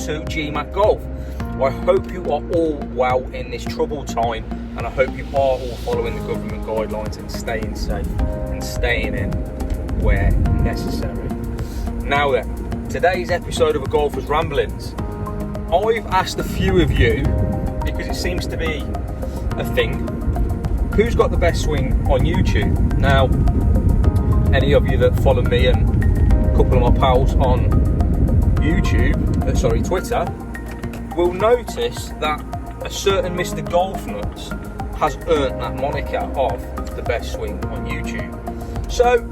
to GMAC Golf. I hope you are all well in this troubled time, and I hope you are all following the government guidelines and staying safe and staying in where necessary. Now then, today's episode of A Golfer's Ramblings. I've asked a few of you, because it seems to be a thing, who's got the best swing on YouTube? Now, any of you that follow me and a couple of my pals on Twitter, will notice that a certain Mr. Golf Nuts has earned that moniker of the best swing on YouTube. So,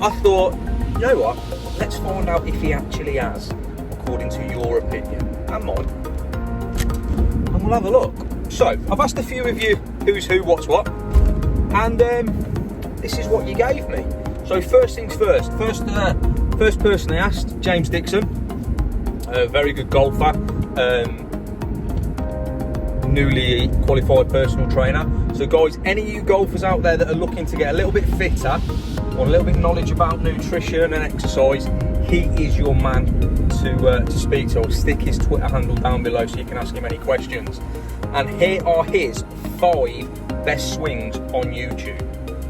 I thought, you know what, let's find out if he actually has, according to your opinion and mine. And we'll have a look. So, I've asked a few of you who's who, what's what, and this is what you gave me. So first things first, first person I asked, James Dixon, a very good golfer, newly qualified personal trainer. So guys, any of you golfers out there that are looking to get a little bit fitter, or a little bit knowledge about nutrition and exercise, he is your man to speak to. I'll stick his Twitter handle down below so you can ask him any questions. And here are his 5 best swings on YouTube.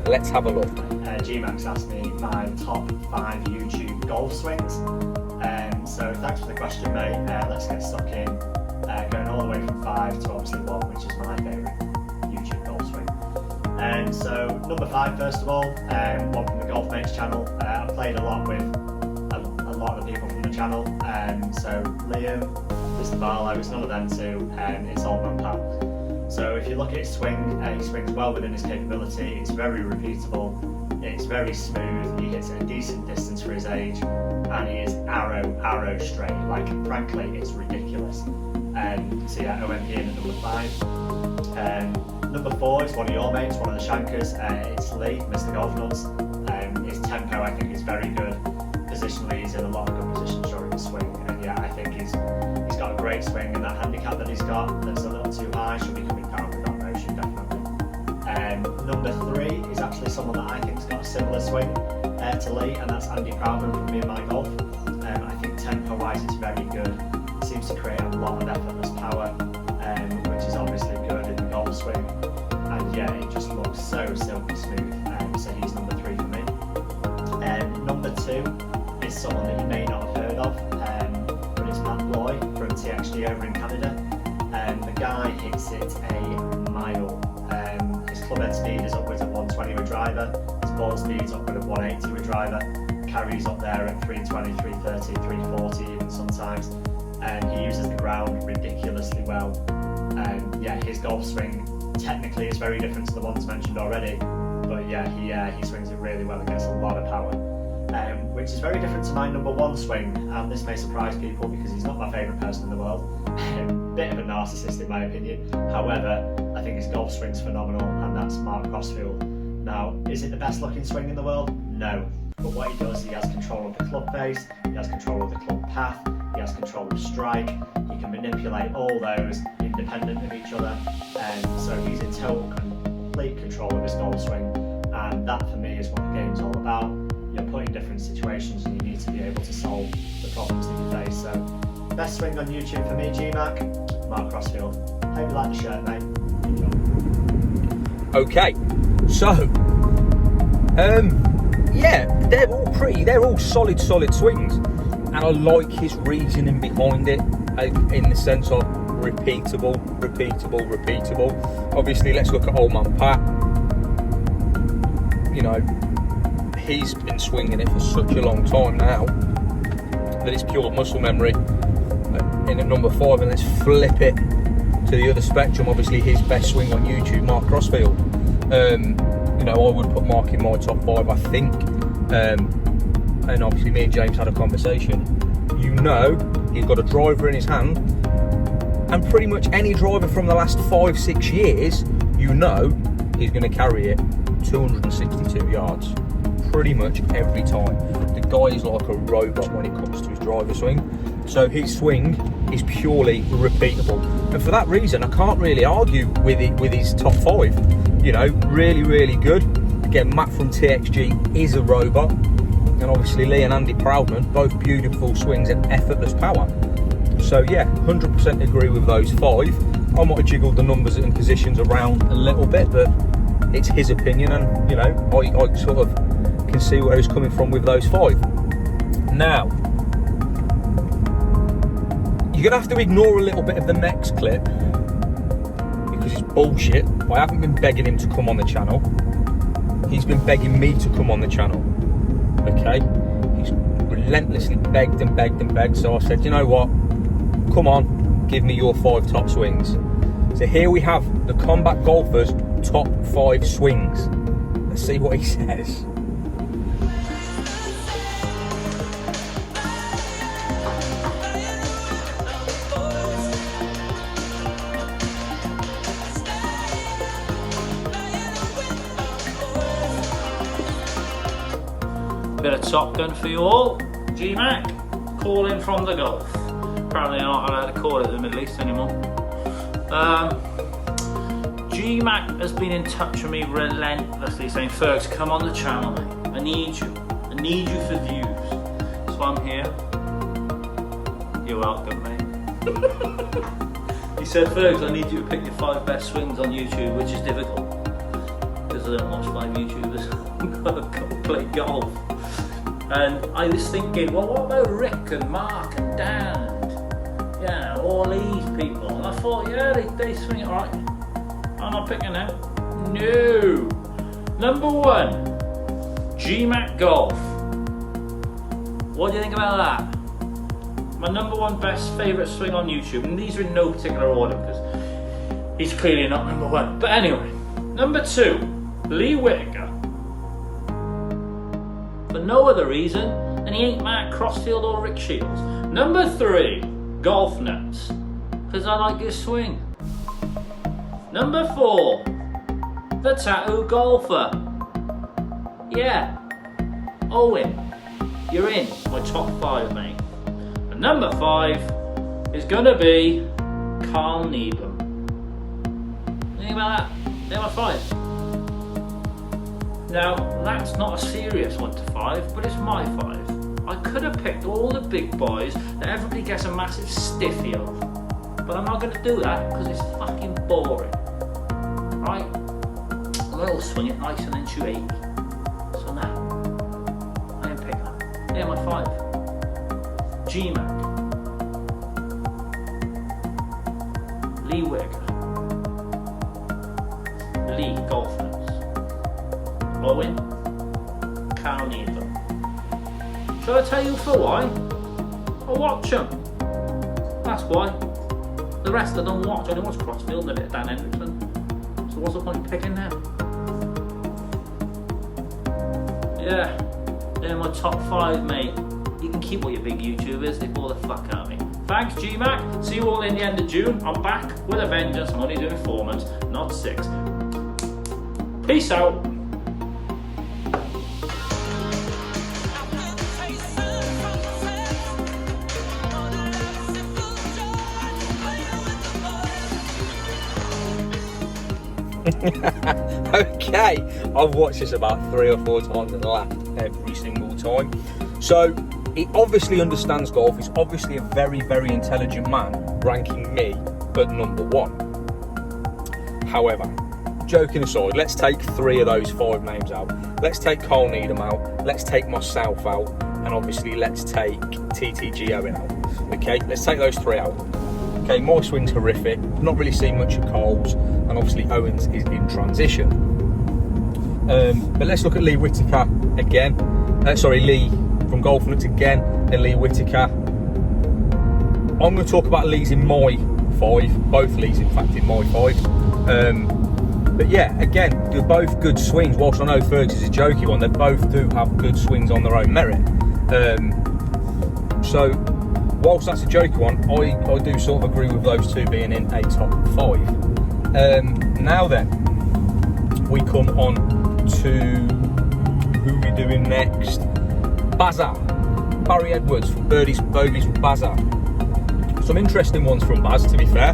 Let's have a look. GMAX asked me my top 5 YouTube golf swings. So thanks for the question, mate. Let's get stuck in. Going all the way from 5 to obviously 1, which is my favourite YouTube golf swing. So number 5, first of all, one from the Golf Mates channel. I've played a lot with a lot of people from the channel. So Liam, Mr. Barlow, it's none of them two. It's Old Man Pat. So if you look at his swing, he swings well within his capability. It's very repeatable. It's very smooth. He hits at a decent distance for his age, and he is arrow straight. Like, frankly, it's ridiculous. So yeah, OMP in at number 5. Number 4 is one of your mates, one of the shankers. It's Lee, Mr. Golf Nuts. His tempo, I think, is very good. Positionally, he's in a lot of good positions during his swing, and yeah, I think he's got a great swing, and that handicap that he's got that's a little too high should be coming down with that motion, definitely. Number 3 is actually someone that I think has got a similar swing to Lee, and that's Andy Proudman from Me and My Golf. I think tempo-wise it's very good. It seems to create a lot of effortless power, which is obviously good in the golf swing. And yeah, it just looks so silky smooth. So he's number 3 for me. Number 2 is someone that you may not have heard of, but it's Matt Bloy from TXG over in Canada. The guy hits it a mile. His clubhead speed is upwards of 120 with driver. His ball speed is upwards of 180 with driver. Carries up there at 320, 330, 340 even sometimes. He uses the ground ridiculously well. Yeah, his golf swing technically is very different to the ones mentioned already, but yeah, he swings it really well and gets a lot of power, which is very different to my number 1 swing. And this may surprise people because he's not my favourite person in the world. Bit of a narcissist in my opinion. However, I think his golf swing's phenomenal, and that's Mark Crossfield. Now, is it the best looking swing in the world? No. But what he does, he has control of the club face, he has control of the club path, he has control of strike, he can manipulate all those independent of each other, so he's in total complete control of his golf swing, and that for me is what the game's all about. You're put in different situations and you need to be able to solve the problems that you face. So, best swing on YouTube for me, GMAC, Mark Crossfield. Hope you like the shirt, mate. Enjoy. Okay, so, yeah, they're all solid swings, and I like his reasoning behind it, in the sense of repeatable. Obviously, let's look at Old Man Pat. You know, he's been swinging it for such a long time now that it's pure muscle memory. In at number 5, and let's flip it to the other spectrum. Obviously, his best swing on YouTube, Mark Crossfield. You know, I would put Mark in my top 5, I think. And obviously, me and James had a conversation. You know, he's got a driver in his hand, and pretty much any driver from the last 5-6 years, you know, he's going to carry it 262 yards. Pretty much every time. The guy is like a robot when it comes to his driver swing. So his swing is purely repeatable, and for that reason I can't really argue with his top 5. You know, really good. Again, Matt from TXG is a robot, and obviously Lee and Andy Proudman, both beautiful swings and effortless power. So yeah, 100% agree with those 5. I might have jiggled the numbers and positions around a little bit, but it's his opinion, and you know, I sort of can see where he's coming from with those 5. Now, you're gonna have to ignore a little bit of the next clip because it's bullshit. I haven't been begging him to come on the channel. He's been begging me to come on the channel. Okay? He's relentlessly begged and begged and begged. So I said, you know what? Come on, give me your 5 top swings. So here we have the Combat Golfer's top 5 swings. Let's see what he says. Bit of Top Gun for you all. G-Mac, calling from the Gulf. Apparently I'm not allowed to call it the Middle East anymore. G-Mac has been in touch with me relentlessly saying, Fergs, come on the channel, mate. I need you. I need you for views. So I'm here. You're welcome, mate. He said, Fergs, I need you to pick your 5 best swings on YouTube, which is difficult. Because I don't watch 5 YouTubers. I've got to play golf. And I was thinking, well, what about Rick and Mark and Dan and, yeah, all these people? And I thought, yeah, they swing it right. I'm not picking them. No. Number 1, G-Mac Golf. What do you think about that? My number 1 best favourite swing on YouTube. And these are in no particular order because he's clearly not number 1. But anyway, number 2, Lee Whitaker. For no other reason, and he ain't Matt Crossfield or Rick Shields. Number 3, Golf Nuts, because I like his swing. Number 4, the Tattoo Golfer. Yeah, Owen, you're in my top 5, mate. And number 5 is gonna be Carl Needham. Think about that. They're my 5. Now, that's not a serious 1 to 5, but it's my 5. I could have picked all the big boys that everybody gets a massive stiffy of, but I'm not going to do that because it's fucking boring. Right? I'll swing it nice and then shoot 8. So now, I am picking them. They're my 5. G-Mac, Lee Whitaker, Lee Golf Nuts, Owen, Carl Needham. Shall I tell you for why? I watch them. That's why. The rest I don't watch. I only watch Crossfield and a bit of Dan Hendrickson. So what's the point of picking them? Yeah, they're my top 5, mate. You can keep all your big YouTubers. They bore the fuck out of me. Thanks, G-Mac. See you all in the end of June. I'm back with a vengeance. I'm only doing 4 months, not 6. Peace out. Okay, I've watched this about 3 or 4 times and laughed every single time. So he obviously understands golf. He's obviously a very, very intelligent man, ranking me at number 1. However, joking aside, let's take 3 of those 5 names out. Let's take Carl Needham out. Let's take myself out, and obviously let's take TTG Owen out. Okay, let's take those 3 out. Okay, my swing's horrific. Not really seen much of Carl's, and obviously Owens is in transition. But let's look at Lee Whitaker again. Lee from Golf Nuts again, and Lee Whitaker. I'm going to talk about Lee's in my 5. Both Lee's, in fact, in my 5. But yeah, again, they're both good swings. Whilst I know Fergs is a jokey one, they both do have good swings on their own merit. So whilst that's a jokey one, I do sort of agree with those 2 being in a top 5. Now then, we come on to who we're doing next. Bazza, Barry Edwards from Birdies and Bogies with Bazza. Some interesting ones from Baz, to be fair.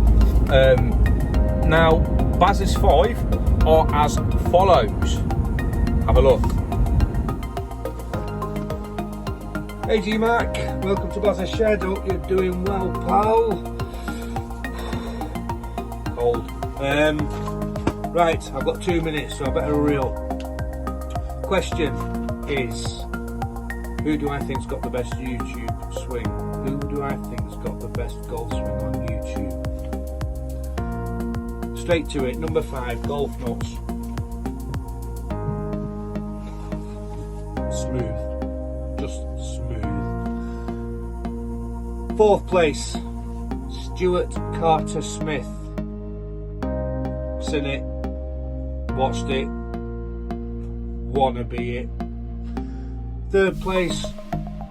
Now, Baz's 5 are as follows. Have a look. Hey G Mac, welcome to Bazza Shed. Hope you're doing well, pal. Cold. Right, I've got 2 minutes, so I better hurry up. Question is, who do I think's got the best YouTube swing? Who do I think's got the best golf swing on YouTube? Straight to it. Number 5, Golf Nuts. Smooth. Just smooth. 4th place, Stuart Carter Smith. Seen it, watched it, wanna be it. 3rd place,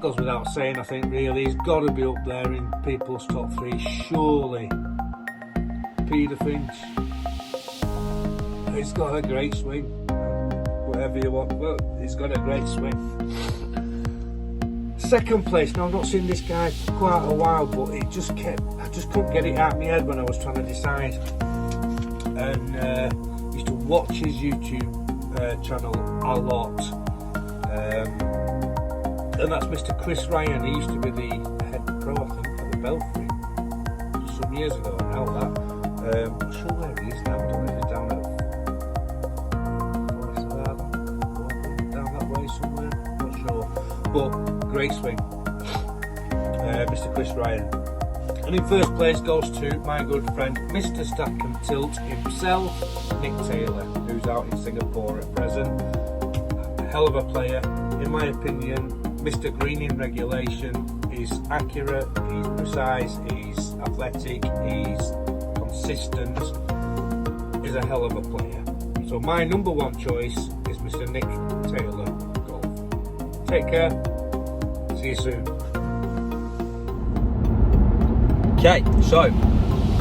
goes without saying, I think really, he's got to be up there in people's top 3, surely. Peter Finch. He's got a great swing, whatever you want, but he's got a great swing. 2nd place, now I've not seen this guy for quite a while, but I just couldn't get it out of my head when I was trying to decide. And used to watch his YouTube channel a lot. And that's Mr. Chris Ryan. He used to be the head pro, I think, at the Belfry some years ago. Now that, I'm not sure where he is now. I don't know if he's down at down that way somewhere. Not sure, but great swing, Mr. Chris Ryan. And in 1st place goes to my good friend, Mr. Stack and Tilt himself, Nick Taylor, who's out in Singapore at present. A hell of a player, in my opinion. Mr. Green in regulation. He's accurate, he's precise, he's athletic, he's consistent. He's a hell of a player. So my number 1 choice is Mr. Nick Taylor Golf. Take care. See you soon. Okay, so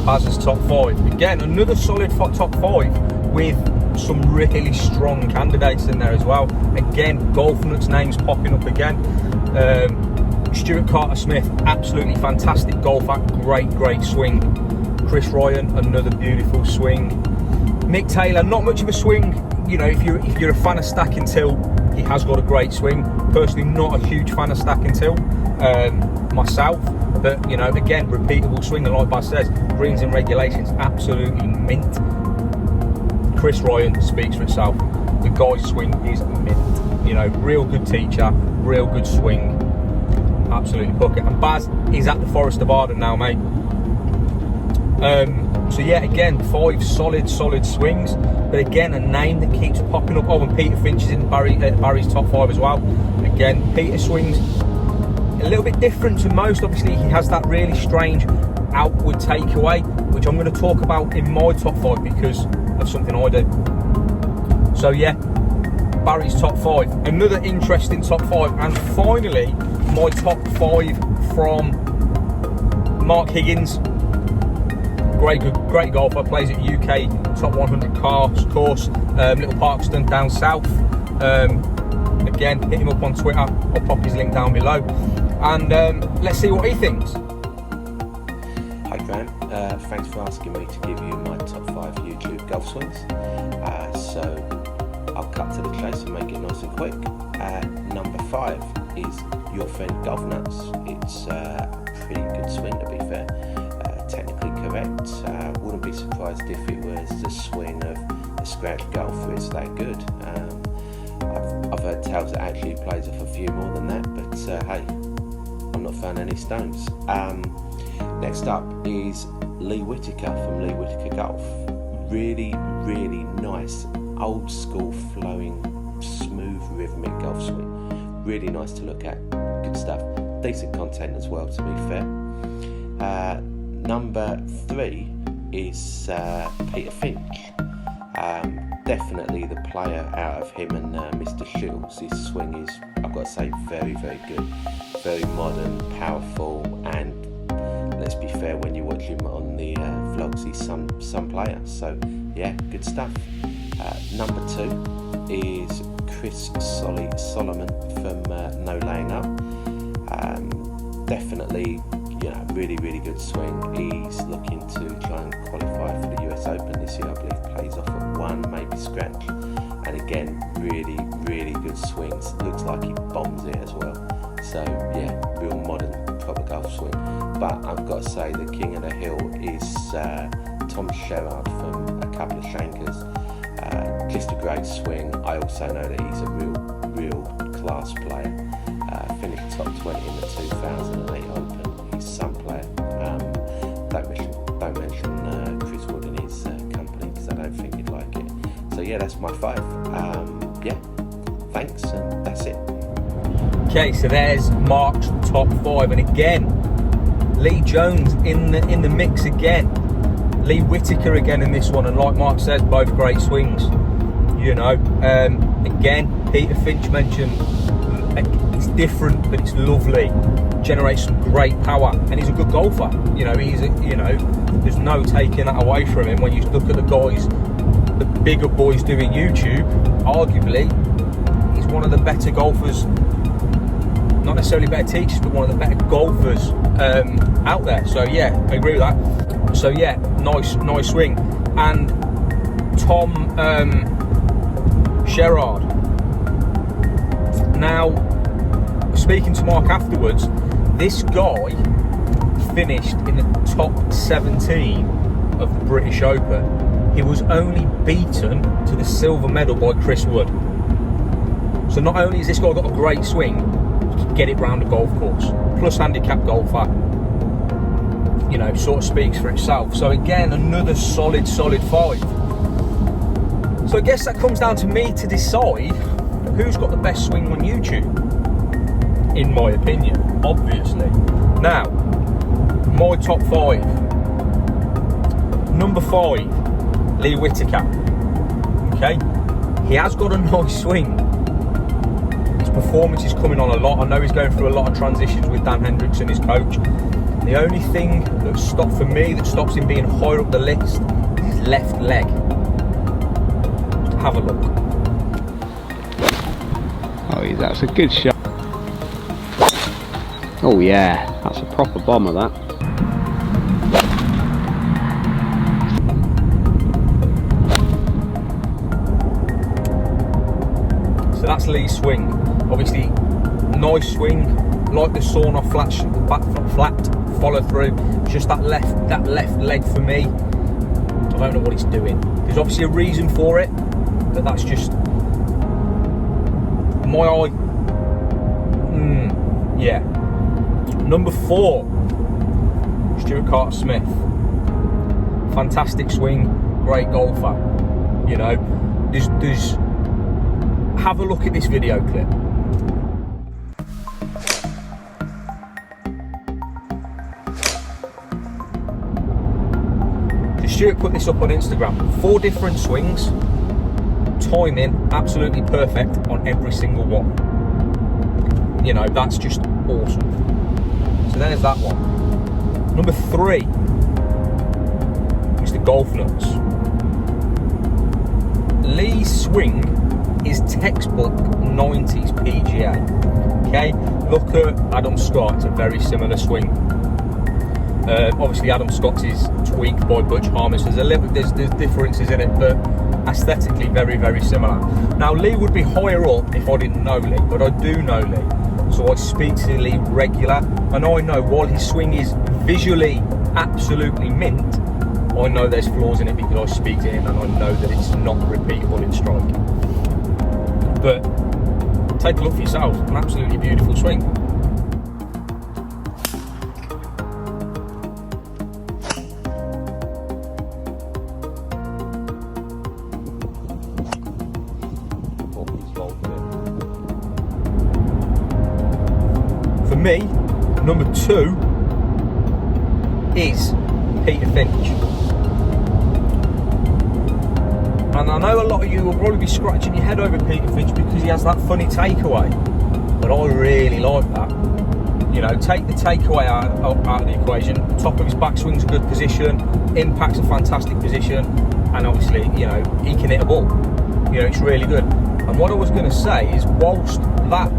Baz's top 5. Again, another solid top 5 with some really strong candidates in there as well. Again, Golf Nuts names popping up again. Stuart Carter Smith, absolutely fantastic golfer, great swing. Chris Ryan, another beautiful swing. Nick Taylor, not much of a swing. You know, if you're a fan of Stack and Tilt, he has got a great swing. Personally, not a huge fan of Stack and Tilt myself, but you know, again, repeatable swing, and like Baz says, greens and regulations, absolutely mint. Chris Ryan speaks for itself. The guy's swing is mint. You know, real good teacher, real good swing, absolutely bucket. And Baz is at the Forest of Arden now, mate. So yeah, again, 5 solid swings, but again, a name that keeps popping up. Oh, and Peter Finch is in Barry's top 5 as well. Again, Peter swings a little bit different to most. Obviously, he has that really strange outward takeaway, which I'm going to talk about in my top 5 because of something I do. So yeah, Barry's top 5, another interesting top 5, and finally my top 5 from Mark Higgins. Great golfer, plays at UK top 100 course, Little Parkston down south. Again, hit him up on Twitter. I'll pop his link down below, and let's see what he thinks. Hi Graham, thanks for asking me to give you my top 5 YouTube golf swings. So I'll cut to the chase and make it nice and quick. Number 5 is your friend Golf Nuts. It's a pretty good swing, to be fair. Technically correct. Wouldn't be surprised if it was the swing of a scratch golfer. It's that good. I've heard tales that actually plays off a few more than that, but hey, I'm not throwing any stones. Next up is Lee Whitaker from Lee Whitaker Golf. Really nice, old school, flowing, smooth, rhythmic golf swing. Really nice to look at. Good stuff. Decent content as well, to be fair. Number 3 is Peter Finch. Definitely the player out of him and Mr. Shields. His swing is, I've got to say, very good. Very modern, powerful, and let's be fair, when you watch him on the vlogs, he's some player. So yeah, good stuff. Number 2 is Chris Solomon from No Laying Up. Definitely, you know, really good swing. He's looking to try and qualify for the US Open this year. I believe plays off at 1, maybe scratch. And again, really good swings. Looks like he bombs it as well. So yeah, golf swing. But I've got to say the king of the hill is Tom Sherrard from A Couple of Shankers. Just a great swing. I also know that he's a real class player. Finished top 20 in the 2008 Open. He's some player. Don't mention Chris Wood and his company, because I don't think he'd like it. So yeah, that's my 5. Yeah, thanks, and that's it. Okay, so there's Mark's top 5, and again, Lee Jones in the mix again. Lee Whitaker again in this one, and like Mark says, both great swings. You know, again, Peter Finch mentioned it's different, but it's lovely. Generates some great power, and he's a good golfer. You know, there's no taking that away from him. When you look at the guys, the bigger boys doing YouTube, arguably, he's one of the better golfers. Not necessarily better teachers, but one of the better golfers out there. So yeah, I agree with that. So yeah, nice swing. And Tom Sherrard. Now, speaking to Mark afterwards, this guy finished in the top 17 of the British Open. He was only beaten to the silver medal by Chris Wood. So not only has this guy got a great swing, he can get it round a golf course, plus handicap golfer, you know, sort of speaks for itself. So again, another solid 5. So I guess that comes down to me to decide who's got the best swing on YouTube, in my opinion, obviously. Now, my top 5. Number 5, Lee Whitaker. Okay, he has got a nice swing. His performance is coming on a lot. I know he's going through a lot of transitions with Dan Hendrickson, his coach. The only thing that stops him being higher up the list is his left leg. Have a look. Oh, that's a good shot. Oh yeah, that's a proper bomber, that. So that's Lee's swing. Obviously, nice swing, like the sawn off flat follow through. Just that left leg for me. I don't know what it's doing. There's obviously a reason for it, but that's just my eye. Yeah. Number 4, Stuart Carter Smith. Fantastic swing, great golfer. You know, there's have a look at this video clip. Stuart put this up on Instagram. 4 different swings, timing absolutely perfect on every single one. You know, that's just awesome. So there's that one. Number 3, Mr. Golf Nuts. Lee's swing is textbook 90s PGA. Okay, look at Adam Scott. It's a very similar swing. Obviously, Adam Scott's is tweaked by Butch Harmon. So there's differences in it, but aesthetically very similar. Now, Lee would be higher up if I didn't know Lee, but I do know Lee. So I speak to Lee regular, and I know while his swing is visually absolutely mint, I know there's flaws in it because I speak to him and I know that it's not repeatable in strike. But take a look for yourself. An absolutely beautiful swing. For me, number 2 is Peter Finch. And I know a lot of you will probably be scratching your head over Peter Finch because he has that funny takeaway, but I really like that. You know, take the takeaway out of the equation. Top of his backswing's a good position, impact's a fantastic position, and obviously, you know, he can hit a ball. You know, it's really good. And what I was going to say is, whilst that,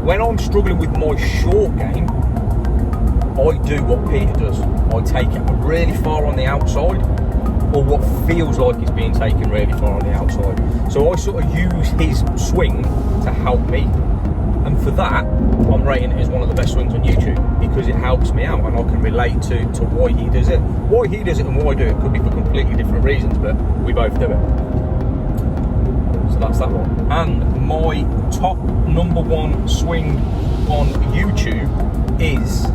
when I'm struggling with my short game, I do what Peter does. I take it really far on the outside, or what feels like it's being taken really far on the outside. So I sort of use his swing to help me And for that, I'm rating it as one of the best swings on YouTube because it helps me out and I can relate to why he does it. Why he does it and why I do it could be for completely different reasons, but we both do it. So that's that one. And my top number one swing on YouTube is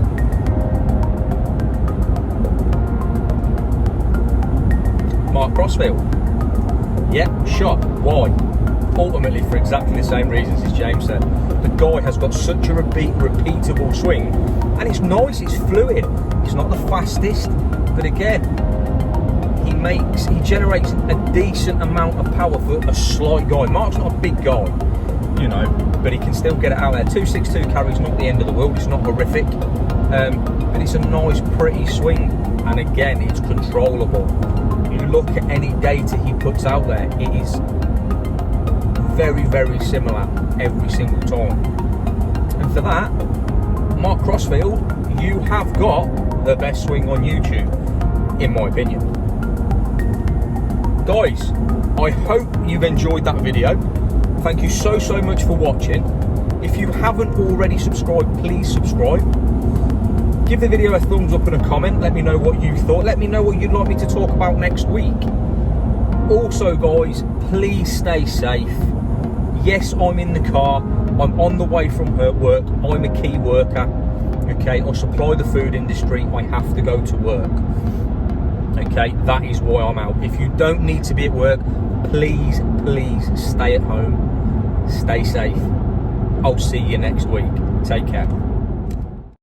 Mark Crossfield. Yeah, shot. Why? Ultimately for exactly the same reasons as James said. The guy has got such a repeatable swing, and it's nice, it's fluid. It's not the fastest, but again, he generates a decent amount of power for a slight guy. Mark's not a big guy, you know, but he can still get it out there. 262 carry's not the end of the world, it's not horrific, but it's a nice, pretty swing, and again, it's controllable. You look at any data he puts out there, it is very, very similar every single time. And for that, Mark Crossfield, you have got the best swing on YouTube, in my opinion. Guys, I hope you've enjoyed that video. Thank you so much for watching. If you haven't already subscribed, please subscribe. Give the video a thumbs up and a comment. Let me know what you thought. Let me know what you'd like me to talk about next week. Also, guys, please stay safe. Yes, I'm in the car. I'm on the way from work. I'm a key worker. Okay, I supply the food industry. I have to go to work. Okay, that is why I'm out. If you don't need to be at work, please stay at home. Stay safe. I'll see you next week. Take care.